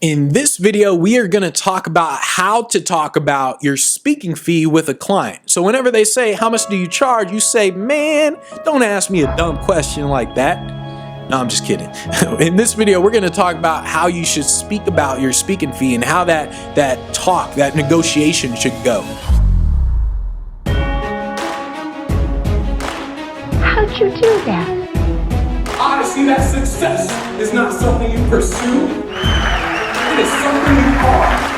In this video, we are going to talk about how to talk about your speaking fee with a client. So whenever they say, how much do you charge? You say, man, don't ask me a dumb question like that. No, I'm just kidding. In this video, we're going to talk about how you should speak about your speaking fee and how that negotiation should go. How'd you do that? Honestly, that success is not something you pursue. It is something you are.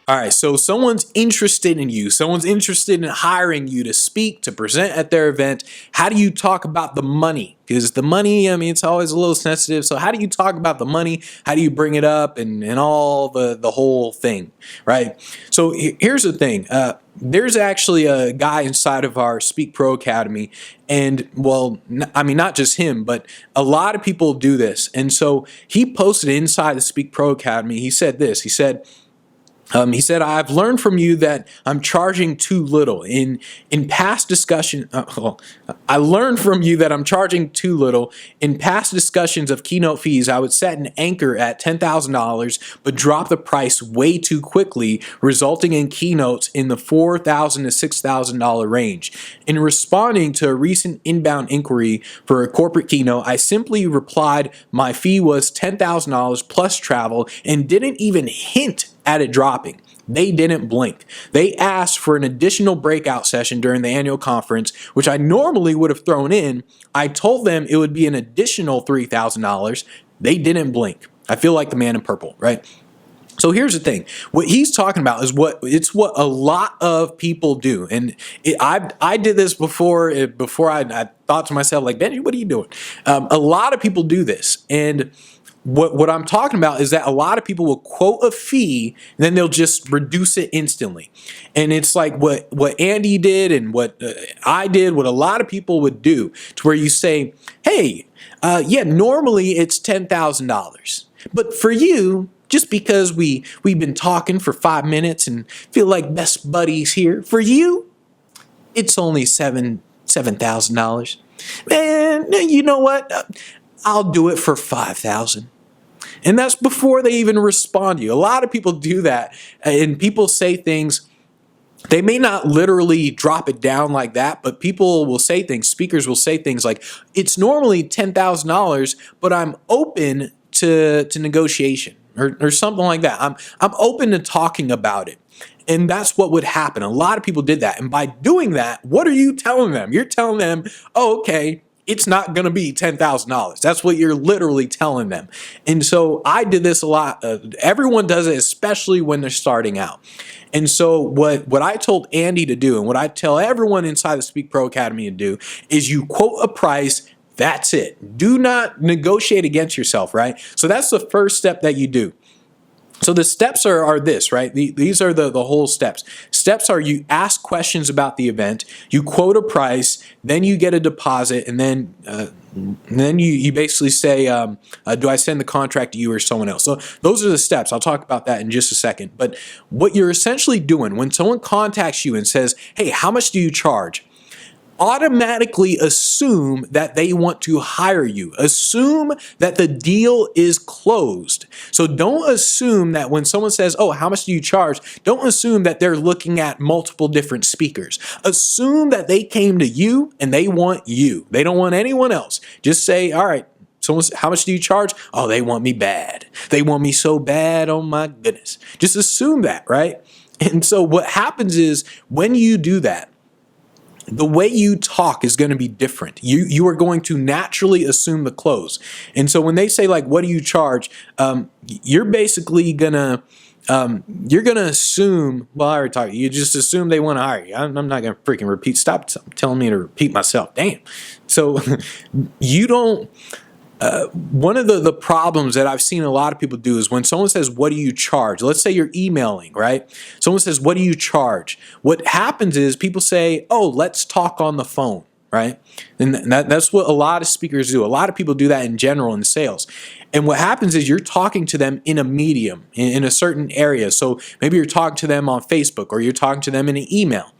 All right, so someone's interested in you. Someone's interested in hiring you to speak, to present at their event. How do you talk about the money? Because the money, it's always a little sensitive. So how do you talk about the money? How do you bring it up and all the whole thing, right? So here's the thing. There's actually a guy inside of our Speak Pro Academy, and not just him, but a lot of people do this. And so he posted inside the Speak Pro Academy, he said this, he said, I've learned from you that I'm charging too little. In past discussion, I learned from you that I'm charging too little. In past discussions of keynote fees, I would set an anchor at $10,000, but drop the price way too quickly, resulting in keynotes in the $4,000 to $6,000 range. In responding to a recent inbound inquiry for a corporate keynote, I simply replied my fee was $10,000 plus travel and didn't even hint at it dropping. They didn't blink. They asked for an additional breakout session during the annual conference, which I normally would have thrown in. I told them it would be an additional $3,000. They didn't blink. I feel like the man in purple, right? So here's the thing. What he's talking about is what a lot of people do. And I did this before I thought to myself, like, Benji, what are you doing? A lot of people do this. And what I'm talking about is that a lot of people will quote a fee and then they'll just reduce it instantly. And it's like what Andy did and what I did, what a lot of people would do, to where you say, hey, normally it's $10,000. But for you, just because we've been talking for 5 minutes and feel like best buddies here, for you, it's only $7,000. Man, you know what? I'll do it for $5,000. And that's before they even respond to you. A lot of people do that, and people say things. They may not literally drop it down like that, but people will say things, speakers will say things like, it's normally $10,000, but I'm open to negotiation or something like that. I'm open to talking about it. And that's what would happen. A lot of people did that. And by doing that, what are you telling them? You're telling them, oh, okay, it's not going to be $10,000. That's what you're literally telling them. And so I did this a lot. Everyone does it, especially when they're starting out. And so what I told Andy to do, and what I tell everyone inside the Speak Pro Academy to do, is you quote a price. That's it. Do not negotiate against yourself, right? So that's the first step that you do. So the steps are this, right? These are the whole steps. Steps are you ask questions about the event, you quote a price, then you get a deposit, and then you basically say, do I send the contract to you or someone else? So those are the steps. I'll talk about that in just a second. But what you're essentially doing when someone contacts you and says, hey, how much do you charge? Automatically assume that they want to hire you. Assume that the deal is closed. So don't assume that when someone says, oh, how much do you charge? Don't assume that they're looking at multiple different speakers. Assume that they came to you and they want you. They don't want anyone else. Just say, all right, how much do you charge? Oh, they want me bad. They want me so bad. Oh my goodness. Just assume that, right? And so what happens is when you do that, the way you talk is going to be different. You are going to naturally assume the close. And so when they say, like, what do you charge? You're basically gonna assume, well, I already talked, you just assume they want to hire you. I'm not going to freaking repeat. Stop telling me to repeat myself. Damn. So you don't. One of the problems that I've seen a lot of people do is when someone says, what do you charge? Let's say you're emailing, right? Someone says, what do you charge? What happens is people say, oh, let's talk on the phone, right? And that's what a lot of speakers do. A lot of people do that in general in sales. And what happens is you're talking to them in a medium, in a certain area. So maybe you're talking to them on Facebook or you're talking to them in an email.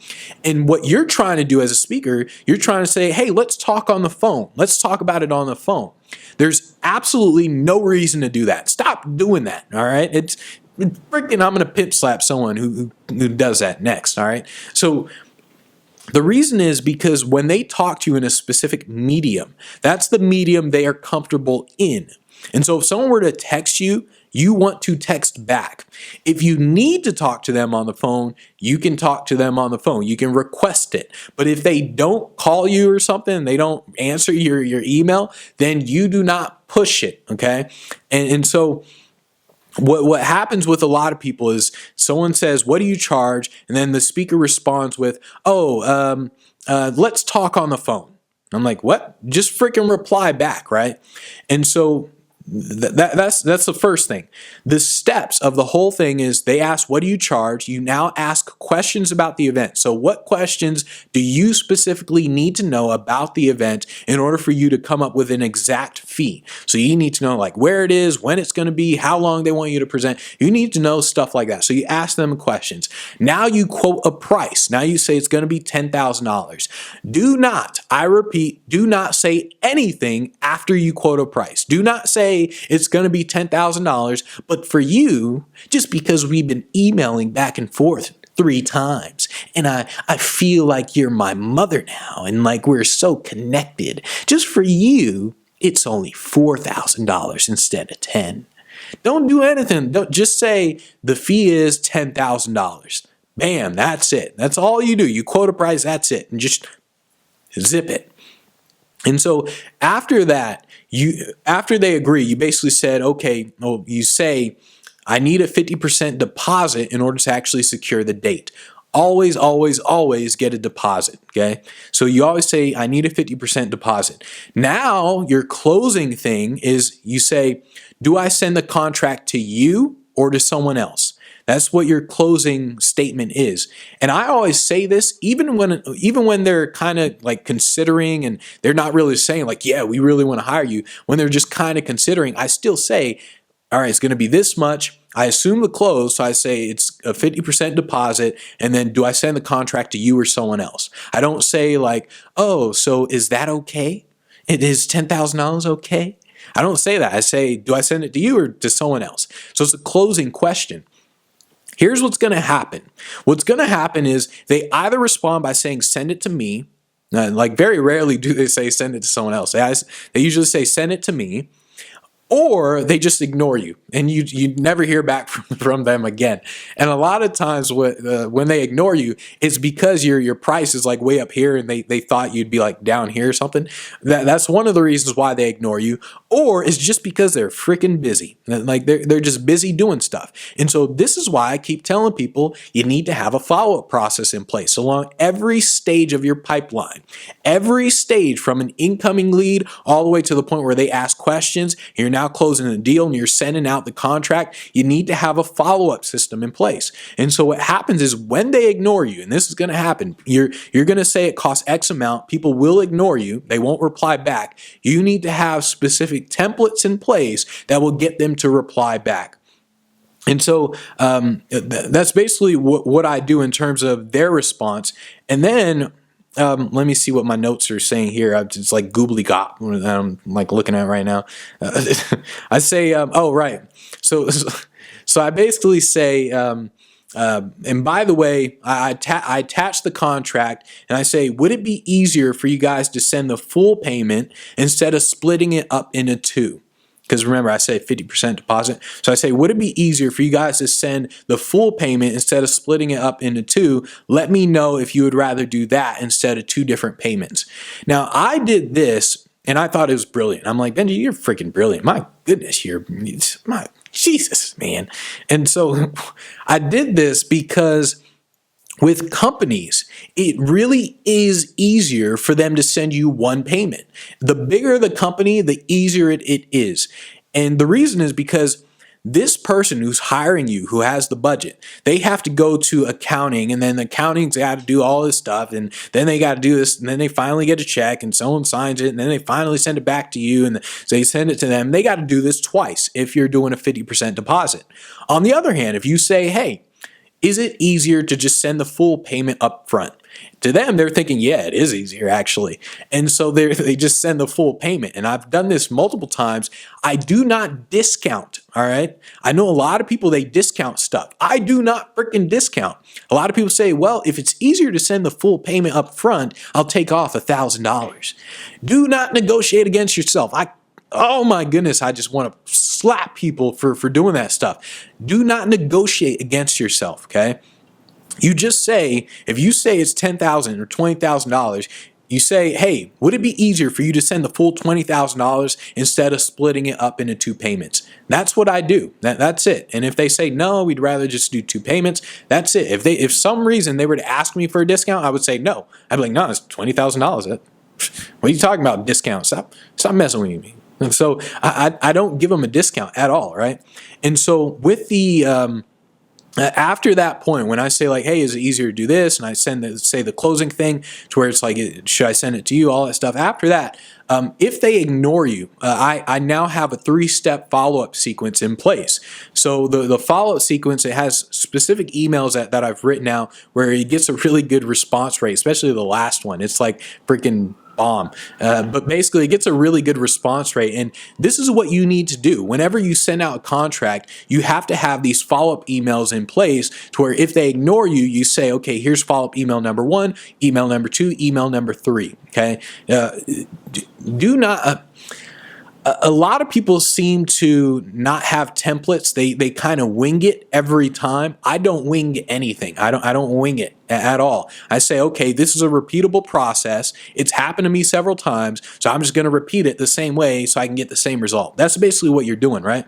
And what you're trying to do as a speaker, you're trying to say, hey, let's talk on the phone. Let's talk about it on the phone. There's absolutely no reason to do that. Stop doing that. All right. It's freaking, I'm going to pimp slap someone who does that next. All right. So the reason is because when they talk to you in a specific medium, that's the medium they are comfortable in. And so if someone were to text you, you want to text back. If you need to talk to them on the phone, you can talk to them on the phone. You can request it. But if they don't call you or something, they don't answer your email, then you do not push it, okay? And so what happens with a lot of people is someone says, what do you charge? And then the speaker responds with, let's talk on the phone. I'm like, what? Just freaking reply back, right? And so that's the first thing. The steps of the whole thing is they ask, what do you charge? You now ask questions about the event. So what questions do you specifically need to know about the event in order for you to come up with an exact fee? So you need to know like where it is, when it's going to be, how long they want you to present. You need to know stuff like that. So you ask them questions. Now you quote a price. Now you say it's going to be $10,000. Do not, I repeat, do not say anything after you quote a price. Do not say it's going to be $10,000, but for you, just because we've been emailing back and forth 3 times and I feel like you're my mother now and like we're so connected, just for you, it's only $4,000 instead of 10. Don't do anything. Don't just say the fee is $10,000. Bam, that's it. That's all you do. You quote a price, that's it, and just zip it. And so after that, after they agree, you basically said, okay, well, you say, I need a 50% deposit in order to actually secure the date. Always, always, always get a deposit, okay? So you always say, I need a 50% deposit. Now your closing thing is you say, do I send the contract to you or to someone else? That's what your closing statement is. And I always say this, even when they're kind of like considering and they're not really saying like, yeah, we really want to hire you. When they're just kind of considering, I still say, all right, it's going to be this much. I assume the close, so I say it's a 50% deposit, and then do I send the contract to you or someone else? I don't say like, oh, so is that okay? It is $10,000 okay? I don't say that. I say, do I send it to you or to someone else? So it's a closing question. Here's what's going to happen. What's going to happen is they either respond by saying, send it to me. Like very rarely do they say, send it to someone else. They usually say, send it to me. Or they just ignore you and you never hear back from them again. And a lot of times when they ignore you, it's because your price is like way up here and they thought you'd be like down here or something. That's one of the reasons why they ignore you. Or it's just because they're freaking busy. Like they're just busy doing stuff. And so this is why I keep telling people you need to have a follow-up process in place along every stage of your pipeline. Every stage from an incoming lead all the way to the point where they ask questions. You're now closing a deal and you're sending out the contract, you need to have a follow-up system in place. And so what happens is when they ignore you, and this is going to happen, you're going to say it costs X amount, people will ignore you, they won't reply back. You need to have specific templates in place that will get them to reply back. And so that's basically what I do in terms of their response. And then let me see what my notes are saying here. It's like goobly-gop I'm like looking at right now. I say, oh, right. So I basically say, and by the way, I attach the contract and I say, would it be easier for you guys to send the full payment instead of splitting it up into 2? Because remember, I say 50% deposit. So I say, would it be easier for you guys to send the full payment instead of splitting it up into 2? Let me know if you would rather do that instead of 2 different payments. Now, I did this and I thought it was brilliant. I'm like, Benji, you're freaking brilliant. My goodness, my Jesus, man. And so I did this because with companies, it really is easier for them to send you one payment. The bigger the company, the easier it is. And the reason is because this person who's hiring you, who has the budget, they have to go to accounting, and then accounting's got to do all this stuff, and then they got to do this, and then they finally get a check, and someone signs it, and then they finally send it back to you, and they send it to them. They got to do this twice if you're doing a 50% deposit. On the other hand, if you say, hey, is it easier to just send the full payment up front? To them, they're thinking, yeah, it is easier actually. And so they just send the full payment. And I've done this multiple times. I do not discount. All right. I know a lot of people, they discount stuff. I do not freaking discount. A lot of people say, well, if it's easier to send the full payment up front, I'll take off $1,000. Do not negotiate against yourself. Oh my goodness, I just want to slap people for doing that stuff. Do not negotiate against yourself, okay? You just say, if you say it's $10,000 or $20,000, you say, hey, would it be easier for you to send the full $20,000 instead of splitting it up into 2 payments? That's what I do. That's it. And if they say, no, we'd rather just do 2 payments, that's it. If some reason they were to ask me for a discount, I would say no. I'd be like, no, it's $20,000. What are you talking about, discount? Stop messing with me. And so I don't give them a discount at all, right? And so with the after that point, when I say like, hey, is it easier to do this? And I say the closing thing to where it's like, should I send it to you? All that stuff. After that, if they ignore you, I now have a 3-step follow-up sequence in place. So the follow-up sequence, it has specific emails that I've written out where it gets a really good response rate, especially the last one. It's like freaking bomb. But basically it gets a really good response rate. And this is what you need to do. Whenever you send out a contract, you have to have these follow-up emails in place to where if they ignore you, you say, okay, here's follow-up email number 1, email number 2, email number 3. Okay. Do not, a lot of people seem to not have templates. They kind of wing it every time. I don't wing anything. I don't wing it at all. I say, okay, this is a repeatable process. It's happened to me several times, so I'm just going to repeat it the same way so I can get the same result. That's basically what you're doing, right?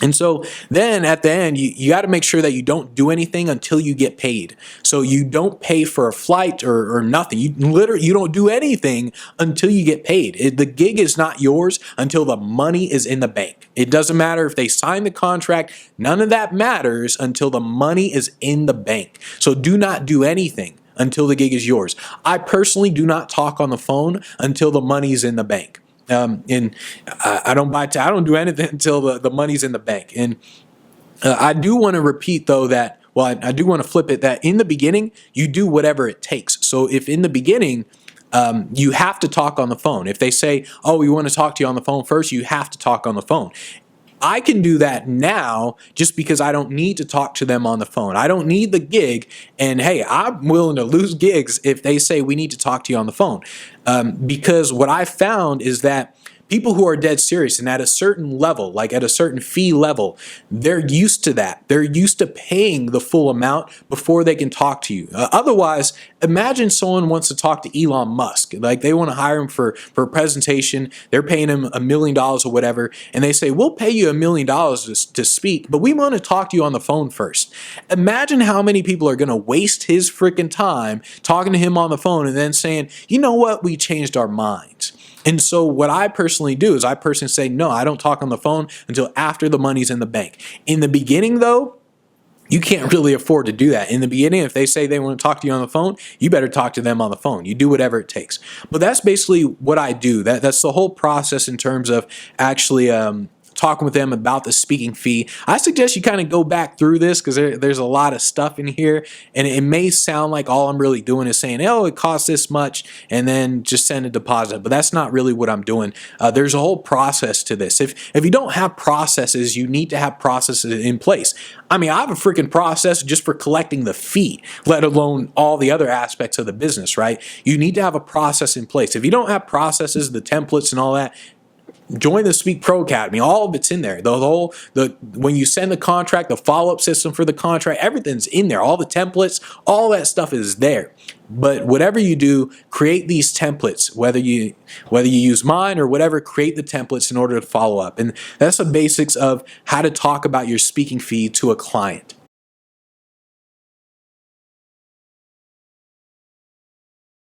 And so then at the end, you got to make sure that you don't do anything until you get paid. So you don't pay for a flight or nothing. You don't do anything until you get paid. The gig is not yours until the money is in the bank. It doesn't matter if they sign the contract. None of that matters until the money is in the bank. So do not do anything until the gig is yours. I personally do not talk on the phone until the money's in the bank. And I don't do anything until the money's in the bank. And I do want to repeat though that, well, I do want to flip it that in the beginning, you do whatever it takes. So if in the beginning, you have to talk on the phone. If they say, oh, we want to talk to you on the phone first, you have to talk on the phone. I can do that now just because I don't need to talk to them on the phone. I don't need the gig. And hey, I'm willing to lose gigs if they say we need to talk to you on the phone. Because what I found is that people who are dead serious and at a certain level, like at a certain fee level, they're used to that. They're used to paying the full amount before they can talk to you. Otherwise, imagine someone wants to talk to Elon Musk. Like they want to hire him for a presentation. They're paying him $1 million or whatever. And they say, we'll pay you $1 million to speak, but we want to talk to you on the phone first. Imagine how many people are going to waste his freaking time talking to him on the phone and then saying, you know what, we changed our minds. And so what I personally do is I personally say, no, I don't talk on the phone until after the money's in the bank. In the beginning, though, you can't really afford to do that. In the beginning, if they say they want to talk to you on the phone, you better talk to them on the phone. You do whatever it takes. But that's basically what I do. That's the whole process in terms of actually talking with them about the speaking fee. I suggest you kind of go back through this because there's a lot of stuff in here, and it may sound like all I'm really doing is saying, oh, it costs this much, and then just send a deposit. But that's not really what I'm doing. There's a whole process to this. If you don't have processes, you need to have processes in place. I mean, I have a freaking process just for collecting the fee, let alone all the other aspects of the business, right? You need to have a process in place. If you don't have processes, the templates and all that, join the Speak Pro Academy. All of it's in there. When you send the contract, the follow-up system for the contract, everything's in there. All the templates, all that stuff is there. But whatever you do, create these templates. Whether you use mine or whatever, create the templates in order to follow up. And that's the basics of how to talk about your speaking fee to a client.